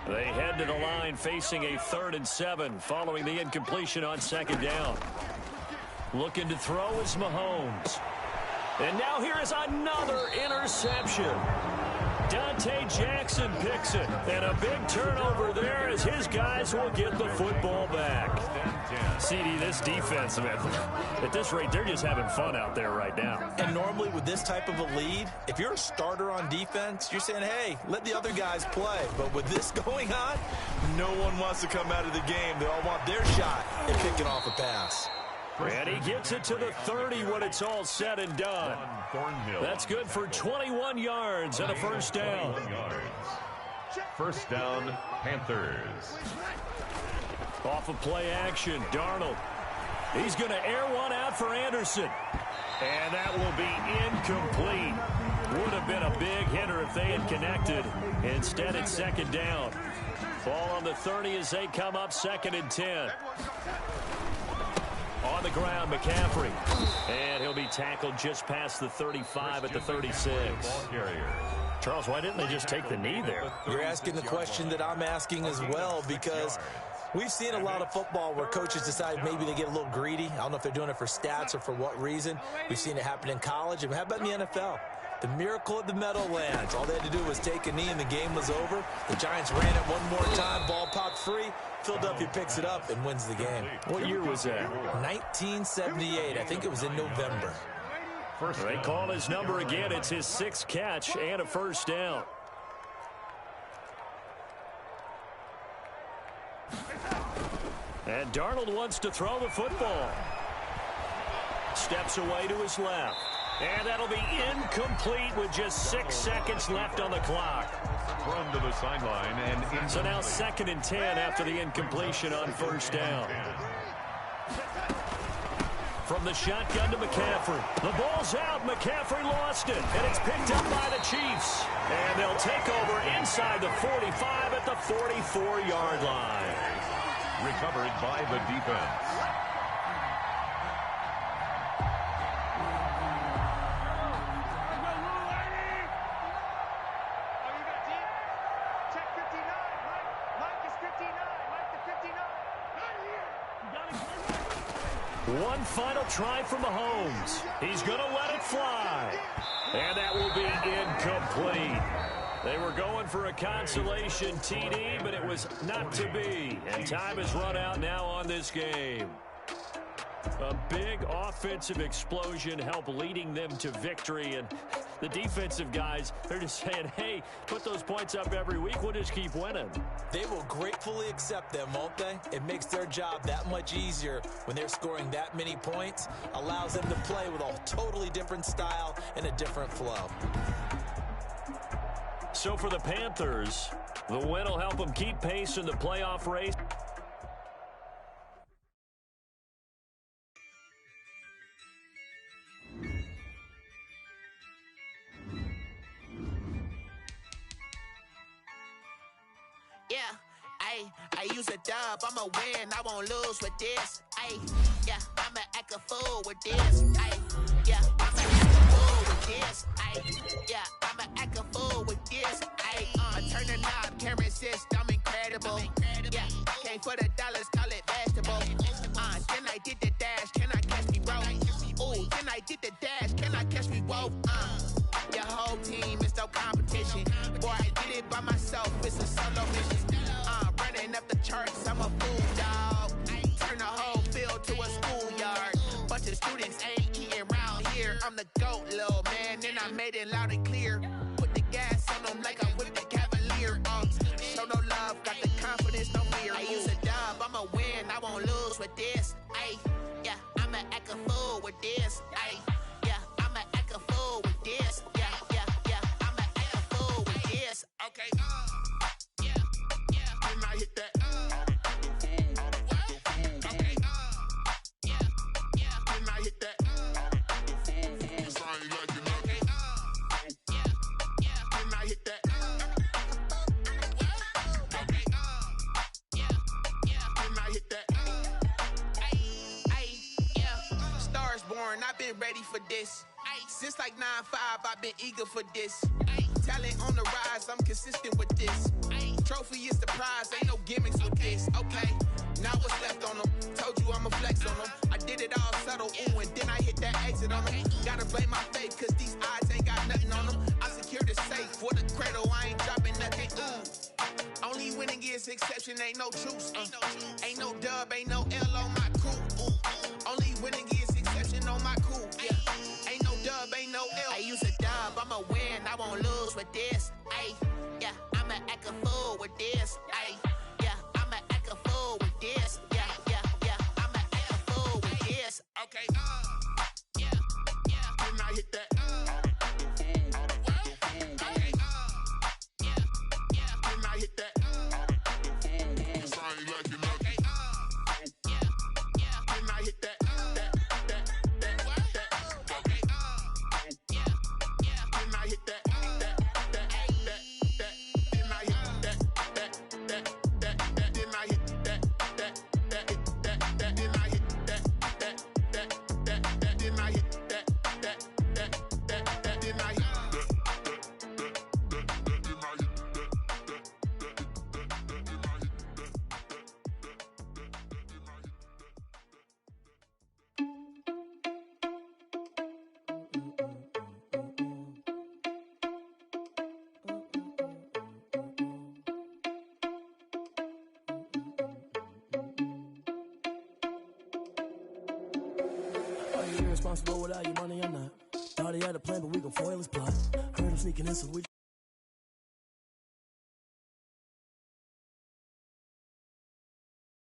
They head to the line facing a 3rd and 7 following the incompletion on 2nd down. Looking to throw is Mahomes. And now here is another interception. Dante Jackson picks it. And a big turnover there as his guys will get the football back. CD, this defense, man, at this rate, they're just having fun out there right now.
And normally with this type of a lead, if you're a starter on defense, you're saying, hey, let the other guys play. But with this going on, no one wants to come out of the game. They all want their shot at picking off a pass.
And he gets it to the 30 when it's all said and done. That's good for 21 yards and a 1st down.
First down, Panthers.
Off of play action, Darnold. He's going to air one out for Anderson. And that will be incomplete. Would have been a big hitter if they had connected. Instead, it's second down. Ball on the 30 as they come up, 2nd and 10. On the ground, McCaffrey. And he'll be tackled just past the 35 at the 36. Charles, why didn't they just take the knee there?
You're asking the question that I'm asking as well, because we've seen a lot of football where coaches decide maybe they get a little greedy. I don't know if they're doing it for stats or for what reason. We've seen it happen in college. And how about in the NFL? The miracle of the Meadowlands. All they had to do was take a knee and the game was over. The Giants ran it one more time. Ball popped free. Philadelphia picks it up and wins the game.
What year was that?
1978. I think it was in November.
They call his number again. It's his 6th catch and a first down. And Darnold wants to throw the football. Steps away to his left. And that'll be incomplete with just 6 seconds left on the clock.
Run to the sideline and
so now 2nd and 10 after the incompletion on first down. From the shotgun to McCaffrey. The ball's out. McCaffrey lost it. And it's picked up by the Chiefs. And they'll take over inside the 45 at the 44-yard line.
Recovered by the defense.
One final try from Mahomes. He's going to let it fly. And that will be incomplete. They were going for a consolation TD, but it was not to be. And time has run out now on this game. A big offensive explosion helped leading them to victory. And the defensive guys, they're just saying, hey, put those points up every week. We'll just keep winning.
They will gratefully accept them, won't they? It makes their job that much easier when they're scoring that many points. Allows them to play with a totally different style and a different flow.
So for the Panthers, the win will help them keep pace in the playoff race.
Yeah, I use a dub, I'ma win, I won't lose with this. Yeah, I'ma act a fool with this. Yeah, I'ma act a fool with this. Yeah, I'ma act a fool with this. I turn the knob, camera assist, I'm incredible. Yeah, came for the dollars, call it vegetable. Then I did the dash, can I catch me, bro? Ooh, then I did the dash, can I catch me, whoa? Your whole team is no competition. Boy, I did it by myself, it's a solo mission. Running up the charts, I'm a fool, dog. Turn the whole field to a schoolyard. Bunch of students ain't eating around here. I'm the GOAT, little man, and I made it loud and clear. Put the gas on them like I'm with the Cavalier. Show no love, got the confidence, no fear. I use a dub, I'ma win, I won't lose with this. Yeah, I'ma act a fool with this. Yeah, I'ma act a fool with this. Yeah, I'ma act a fool with this. Okay, can I hit that? Okay, can I hit that? Can I hit that? Okay, can I hit that? Yeah, Stars born, I've been ready for this. Since like 9-5, I've been eager for this. Talent on the rise, I'm consistent with this. Trophy is the prize, ain't no gimmicks with this. Okay, now what's left on them? Told you I'ma flex on them. I did it all subtle, ooh, and then I hit that exit on them. Gotta blame my faith, cause these odds ain't got nothing on them. I secured the safe for the cradle, I ain't dropping nothing, ooh. Only winning is exception, ain't no truce. Ain't no dub, ain't no L on my crew. Only winning is exception on my crew. Yeah, ain't no dub, ain't no L. I use a dub, I'ma win, I won't lose with this. Yeah, I'ma act a fool with this. Yeah, I'ma act a fool with this. Yeah, I'ma act a fool with this. Okay, can I hit that? Okay, can I
irresponsible without your money or not. Thought he had a plan, but we gon' foil his plot. Heard him sneaking in, so we